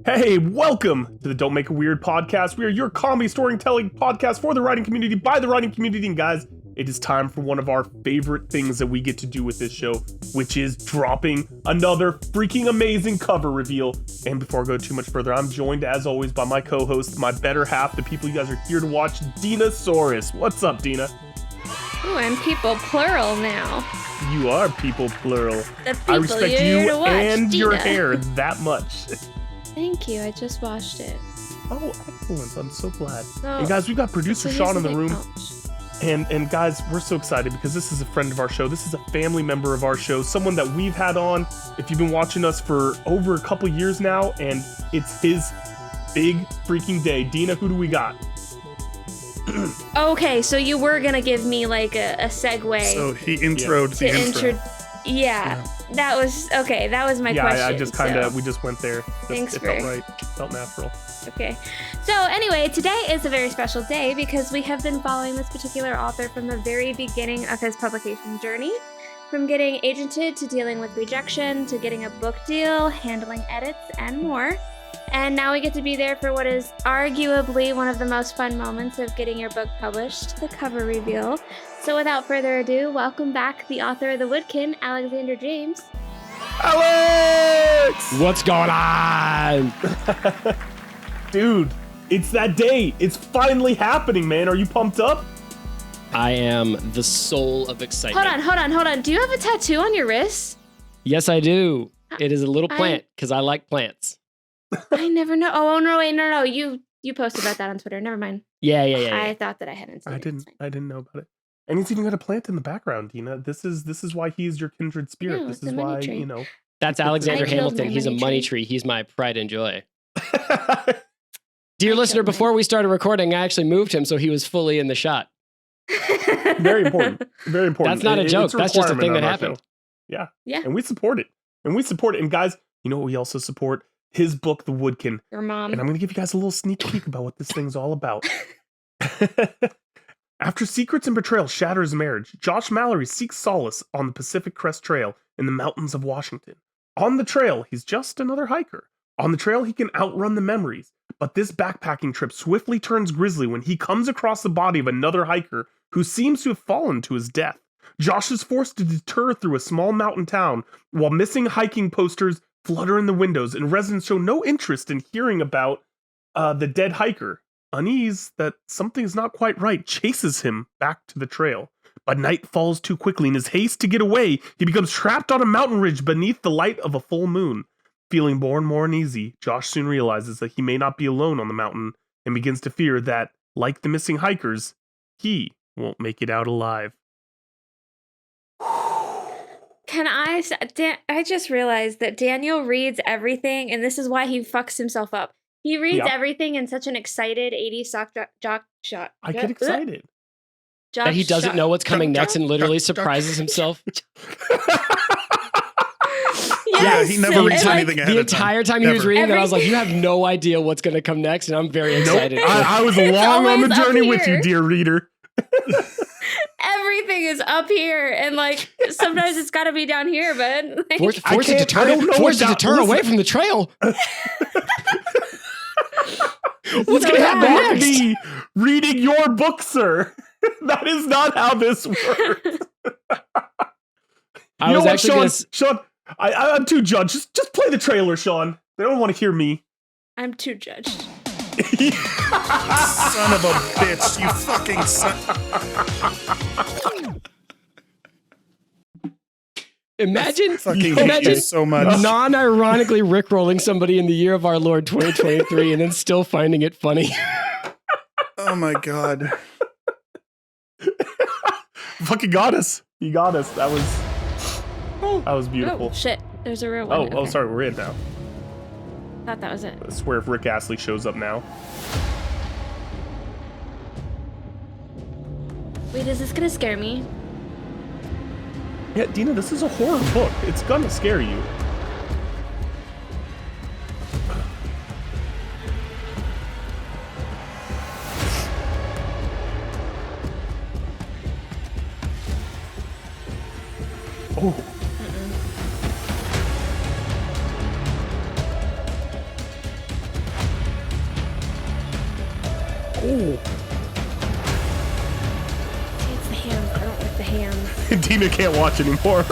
Hey, welcome to the Don't Make It Weird podcast. We are your comedy storytelling podcast for the writing community, by the writing community. And guys, it is time for one of our favorite things that we get to do with this show, which is dropping another freaking amazing cover reveal. And before I go too much further, I'm joined as always by my co-host, my better half, the people you guys are here to watch, Dinasaurus. What's up, Dina? Ooh, I'm people plural now. You are people plural. The people I respect you're you here to watch, and Dina. your hair that much. Thank you, I just washed it. Oh, excellent. I'm so glad. No, And guys, we've got producer so Sean here's in the room. ouch. And guys, we're so excited because this is a friend of our show. This is a family member of our show, someone that we've had on if you've been watching us for over a couple years now, and it's his big freaking day. Dina, who do we got? Okay, so you were gonna give me like a segue. So he introed the intro. Yeah, that was okay. That was my question. Yeah, I just kind of so. we just went there. Thanks it for- felt right. It felt natural. Okay. So anyway, today is a very special day because we have been following this particular author from the very beginning of his publication journey. From getting agented to dealing with rejection to getting a book deal, handling edits, and more. And now we get to be there for what is arguably one of the most fun moments of getting your book published, the cover reveal. So without further ado, welcome back the author of the WOODKIN, Alexander James. Alex! What's going on? Dude, it's that day. It's finally happening, man. Are you pumped up? I am the soul of excitement. Hold on. Do you have a tattoo on your wrist? Yes, I do. It is a little plant because I like plants. I never know. Oh no, wait, no. You posted about that on Twitter. Never mind. Yeah. I thought that I hadn't seen I it. didn't. It's fine. I didn't know about it. And he's even got a plant in the background, Dina. This is why he's your kindred spirit. Yeah, This it's is a money why, tree. you know. That's I Alexander killed Hamilton. my He's a money money tree. tree. He's my pride and joy. Dear I listener, killed mine. before we started recording, I actually moved him so he was fully in the shot. Very important. Very important. That's not a joke. It's That's just a requirement thing on that our happened. show. Yeah. Yeah. And we support it. And guys, you know what we also support? His book, The WOODKIN. Your mom. And I'm going to give you guys a little sneak peek about what this thing's all about. After secrets and betrayal shatter his marriage, Josh Mallory seeks solace on the Pacific Crest Trail in the mountains of Washington. On the trail, he's just another hiker. On the trail, he can outrun the memories. But this backpacking trip swiftly turns grisly when he comes across the body of another hiker who seems to have fallen to his death. Josh is forced to detour through a small mountain town while missing hiking posters flutter in the windows and residents show no interest in hearing about the dead hiker. Unease that something's not quite right chases him back to the trail. But night falls too quickly. In his haste to get away, he becomes trapped on a mountain ridge beneath the light of a full moon. Feeling more and more uneasy, Josh soon realizes that he may not be alone on the mountain and begins to fear that, like the missing hikers, he won't make it out alive. Can I just realized that Daniel reads everything, and this is why he fucks himself up. He reads Yep. everything in such an excited 80s jock shot. I get excited. That he doesn't know what's coming next and literally surprises himself. Yeah, he never reads anything ahead The of time. entire time he was Never. reading that, I was like, you have no idea what's going to come next, and I'm very excited. I was long on the always up journey with you, here. dear reader. Everything is up here, and like sometimes it's got to be down here, but like, Force I it to can't- I don't know force it what to turn listen. away from the trail. What's So going to happen bad. next? Me reading your book, sir. That is not how this works. I You know was what, actually Sean? going to... Sean, I'm too judged. Just play the trailer, Sean. They don't want to hear me. I'm too judged. Son of a bitch, you fucking son. Imagine Fucking hate you so much. non-ironically rickrolling somebody in the year of our Lord 2023 and then still finding it funny. Oh my god. Fucking got us. You got us. That was beautiful. Oh shit! There's a real one. Oh, Okay. sorry, we're in now. Thought that was it. I swear if Rick Astley shows up now. Wait, is this gonna scare me? Yeah, Dina, this is a horror book. It's gonna scare you. Oh. Oh, See, it's the ham. I don't like the ham. Dina can't watch anymore.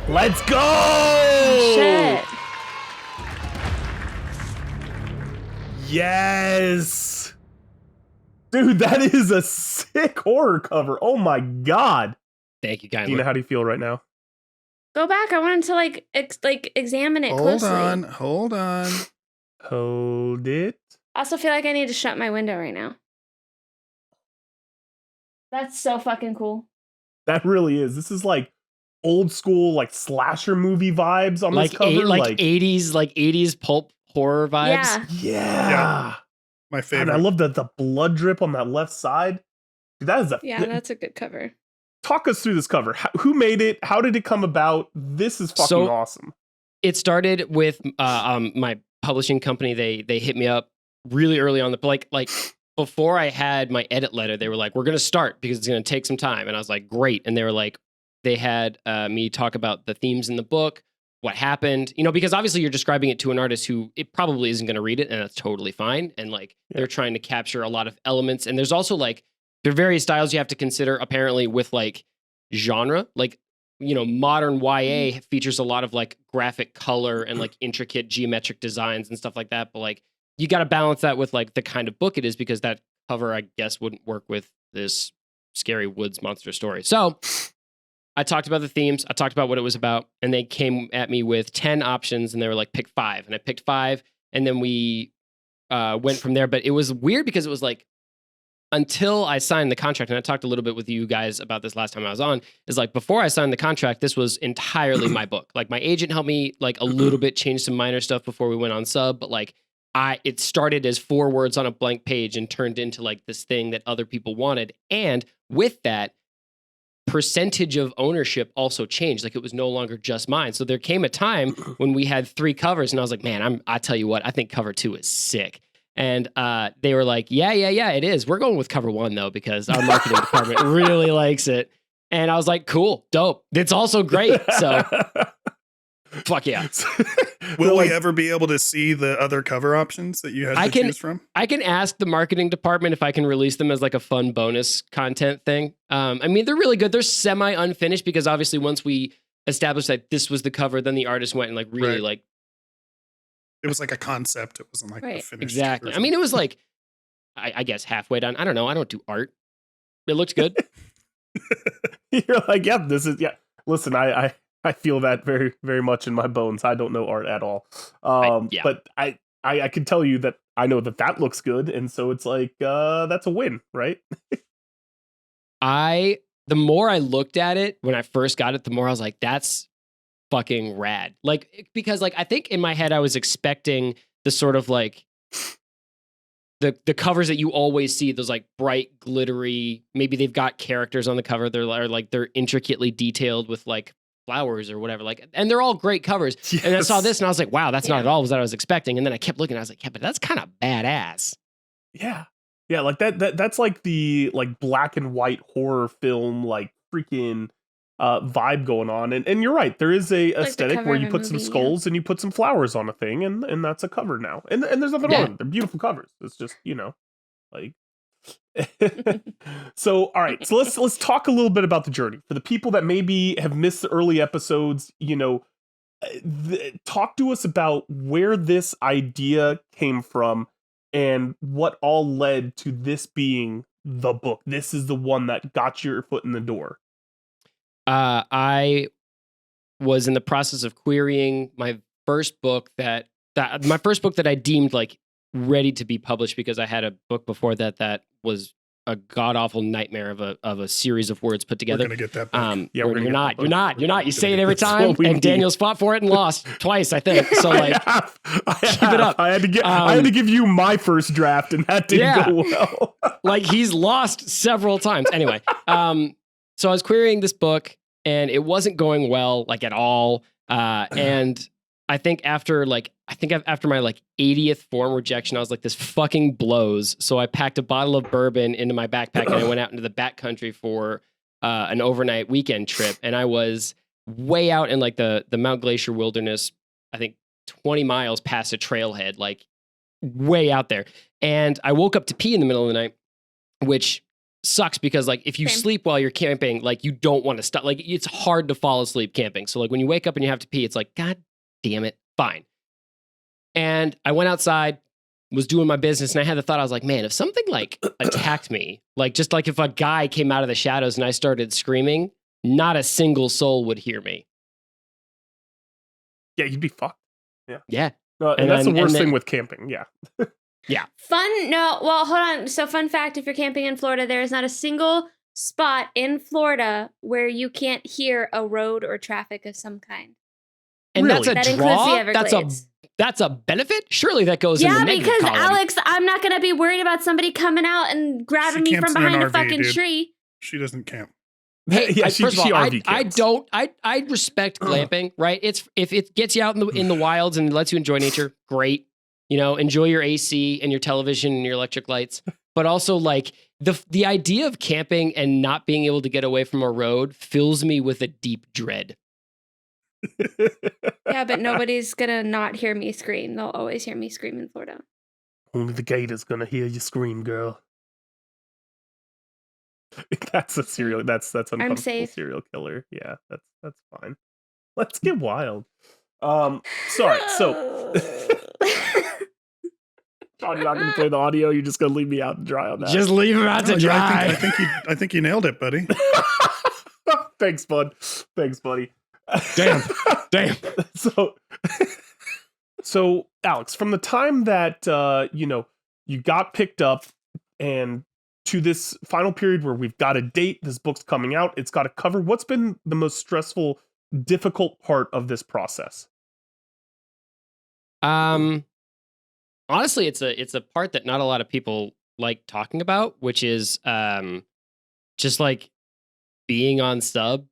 Let's go! Shit. Yes! Dude, that is a sick horror cover. Oh my god. Thank you, kindly. Dina, how do you feel right now? Go back. I wanted to like examine it Hold closely. Hold on. Hold it. I also feel like I need to shut my window right now. That's so fucking cool. That really is. This is like old school, like slasher movie vibes on like this cover. like 80s pulp horror vibes. Yeah. Yeah. My And favorite. I love the blood drip on that left side. Dude, that is a Yeah, that's a good cover. Talk us through this cover. Who made it? How did it come about? This is fucking awesome. It started with my publishing company. They hit me up really early on like before I had my edit letter. They were like, "We're gonna start because it's gonna take some time," and I was like, "Great." And they were like, they had me talk about the themes in the book, what happened, because obviously you're describing it to an artist who it probably isn't going to read it, and that's totally fine. And like they're trying to capture a lot of elements, and there's also like there are various styles you have to consider apparently with like genre, like modern YA features a lot of like graphic color and like intricate geometric designs and stuff like that, but like you got to balance that with like the kind of book it is, because that cover I guess wouldn't work with this scary woods monster story. So I talked about the themes, I talked about what it was about, and they came at me with 10 options, and they were like, pick 5. And I picked 5, and then we went from there. But it was weird because it was like, until I signed the contract, and I talked a little bit with you guys about this last time I was on, is like, before I signed the contract, this was entirely my book. Like, my agent helped me like a little bit change some minor stuff before we went on sub, but like, it started as 4 words on a blank page and turned into like this thing that other people wanted. And with that, percentage of ownership also changed. Like, it was no longer just mine. So there came a time when we had 3 covers, and I was like, man, I tell you what, I think cover 2 is sick. And they were like, yeah, it is. We're going with cover 1 though, because our marketing department really likes it. And I was like, cool, dope. It's also great. So fuck yeah. Will we ever be able to see the other cover options that you had to choose from? I can ask the marketing department if I can release them as like a fun bonus content thing. I mean, they're really good. They're semi unfinished because obviously once we established that this was the cover, then the artist went and like really like. It was like a concept. It wasn't like a finished. Exactly. version. I mean, it was like, I guess halfway done. I don't know. I don't do art. It looked good. You're like, yeah, this is, yeah. Listen, I feel that very, very much in my bones. I don't know art at all. But I can tell you that I know that looks good. And so it's like, that's a win, right? The more I looked at it when I first got it, the more I was like, that's fucking rad. Like, because like, I think in my head, I was expecting the sort of like, the covers that you always see, those like bright, glittery, maybe they've got characters on the cover. They're intricately detailed with like flowers or whatever, like, and they're all great covers. Yes. And I saw this and I was like, wow, that's not at all what I was expecting. And then I kept looking, I was like, yeah, but that's kind of badass. Yeah. Yeah, like that's like the like black and white horror film, like freaking vibe going on. And you're right, there is a like aesthetic where you put some skulls and you put some flowers on a thing, and that's a cover now. And there's nothing wrong. They're beautiful covers. It's just, like so all right, so let's talk a little bit about the journey for the people that maybe have missed the early episodes. Talk to us about where this idea came from and what all led to this being the book. This is the one that got your foot in the door. I was in the process of querying my first book that I deemed like ready to be published, because I had a book before that was a god awful nightmare of a series of words put together. We're gonna get that book. Yeah, you're not. You say it every time, and Daniel's fought for it and lost twice, I think. So like, keep it up. I had to give you my first draft, and that didn't go well. Like, he's lost several times. Anyway, so I was querying this book, and it wasn't going well, like at all. And I think after my like 80th form rejection, I was like, this fucking blows. So I packed a bottle of bourbon into my backpack and I went out into the backcountry for an overnight weekend trip. And I was way out in like the Mount Glacier wilderness, I think 20 miles past a trailhead, like way out there. And I woke up to pee in the middle of the night, which sucks because like if you Same. sleep while you're camping, like you don't want to stop. Like it's hard to fall asleep camping. So like when you wake up and you have to pee, it's like, God damn it, fine. And I went outside, was doing my business, and I had the thought, I was like, man, if something like attacked me, like just like if a guy came out of the shadows and I started screaming, not a single soul would hear me. Yeah, you'd be fucked. Yeah. And And that's then- the worst and then- thing with camping. Yeah. Well, hold on. So, fun fact, if you're camping in Florida, there is not a single spot in Florida where you can't hear a road or traffic of some kind. And Really? that's a That includes draw. the That's Everglades. that's a benefit. Surely that goes in the Yeah, negative because column. Alex, I'm not going to be worried about somebody coming out and grabbing She me camps from in an behind a RV, fucking dude. tree. She doesn't camp. Hey, Yeah, first of all, RV I camps. don't. I respect glamping. Right? It's if it gets you out in the wilds and lets you enjoy nature, great. You know, enjoy your AC and your television and your electric lights. But also, like the idea of camping and not being able to get away from a road fills me with a deep dread. Yeah, but nobody's going to not hear me scream. They'll always hear me scream in Florida. Only the gator's gonna hear you scream, girl. That's a serial. That's a I'm punishable safe. serial killer. Yeah, that's fine. Let's get wild. Sorry. So, John, you're not gonna play the audio. You're just gonna leave me out to dry on that. Just leave him out to No, dry. I think you nailed it, buddy. Thanks, bud. Thanks, buddy. Damn. So, Alex, from the time that you got picked up and to this final period where we've got a date, this book's coming out, it's got a cover. What's been the most stressful, difficult part of this process? Honestly, it's a part that not a lot of people like talking about, which is just like being on sub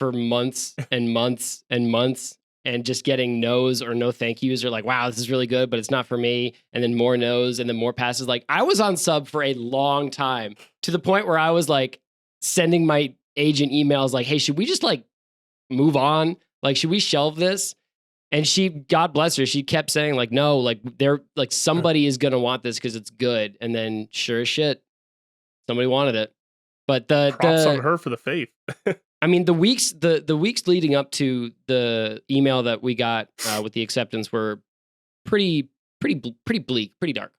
for months and months and months and just getting no's or no thank yous or like, wow, this is really good, but it's not for me. And then more no's and then more passes. Like I was on sub for a long time to the point where I was like sending my agent emails like, hey, should we just like move on? Like, should we shelve this? And she, God bless her, she kept saying like, no, like they're like somebody is going to want this because it's good. And then sure as shit, somebody wanted it. But Props on her for the faith. I mean, the weeks leading up to the email that we got with the acceptance were pretty bleak, pretty dark.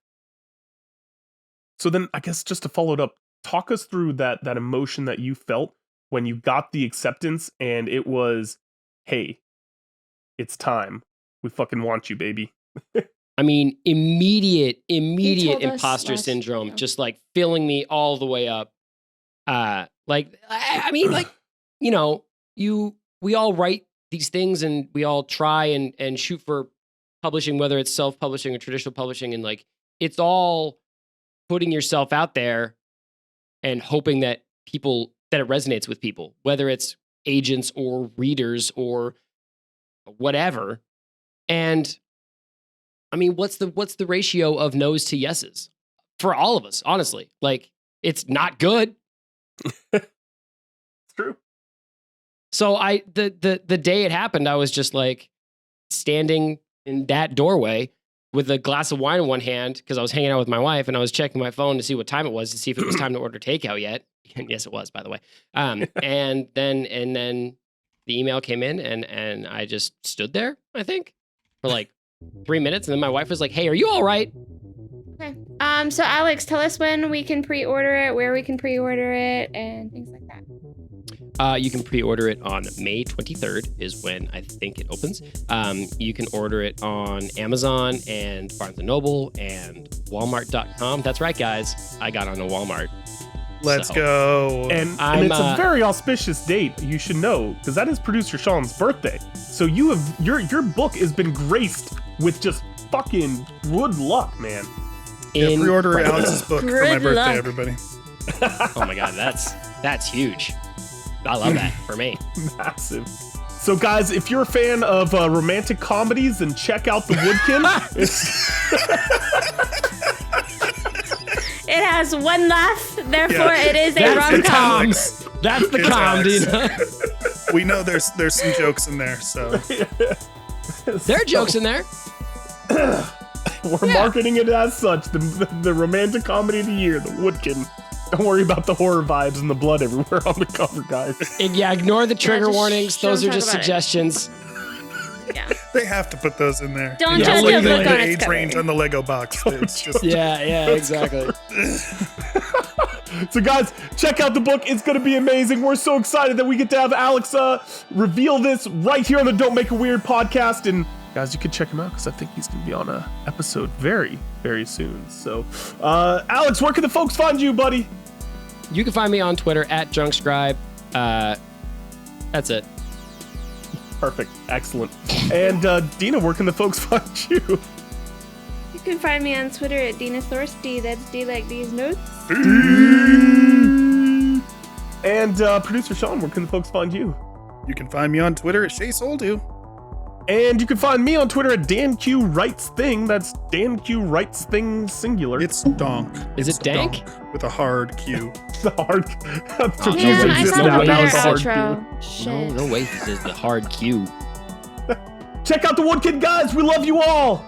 So then, I guess just to follow it up, talk us through that emotion that you felt when you got the acceptance, and it was, hey, it's time. We fucking want you, baby. I mean, immediate told us imposter last- syndrome, yeah. just like filling me all the way up. Like, I mean, like, you know, we all write these things and we all try and shoot for publishing, whether it's self-publishing or traditional publishing. And like, it's all putting yourself out there and hoping that it resonates with people, whether it's agents or readers or whatever. And I mean, what's the ratio of no's to yeses for all of us? Honestly, like it's not good. It's true. So the day it happened, I was just like standing in that doorway with a glass of wine in one hand because I was hanging out with my wife and I was checking my phone to see what time it was to see if it was time to order takeout yet. And yes, it was, by the way. And then the email came in and I just stood there, I think, for like 3 minutes. And then my wife was like, hey, are you all right? Okay. So Alex, tell us when we can pre-order it, where we can pre-order it, and things like that. You can pre-order it on May 23rd is when I think it opens. You can order it on Amazon and Barnes & Noble and Walmart.com. That's right, guys. I got onto Walmart. Let's So- go. And I'm, it's a very auspicious date, you should know, because that is producer Sean's birthday. So you have your book has been graced with just fucking good luck, man. Yeah, pre-order Incredible. Alex's book for Good my birthday, luck. everybody. Oh my God, that's huge. I love that for me. Massive. So guys, if you're a fan of romantic comedies, then check out The Woodkin. It has one laugh, therefore Yeah. it is a That's the rom-com. Alex. That's the It's comedy. Alex. We know there's some jokes in there, so There are jokes in there. We're marketing it as such. The romantic comedy of the year, the Woodkin. Don't worry about the horror vibes and the blood everywhere on the cover, guys. Yeah, ignore the trigger just warnings. Those don't are just talk about it. suggestions. Yeah. They have to put those in there. Don't You judge know, a like book the on its age cover. range on the Lego box. It's just Yeah, exactly. So guys, check out the book. It's going to be amazing. We're so excited that we get to have Alex reveal this right here on the Don't Make It Weird podcast. And guys, you can check him out because I think he's going to be on a episode very, very soon. So Alex, where can the folks find you, buddy? You can find me on Twitter at JunkScribe. That's it. Perfect. Excellent. And Dina, where can the folks find you? You can find me on Twitter at Dina Thorsty. That's D like these notes. And producer Sean, where can the folks find you? You can find me on Twitter at ShaySoldu. And you can find me on Twitter at DanQ That's DanQ singular. It's donk. Is It's it dank? donk with a hard Q. the hard. Man, I exists thought now. of a Now better it's a hard outro. Shit. No way. This is the hard Q. Check out the Woodkin, guys. We love you all.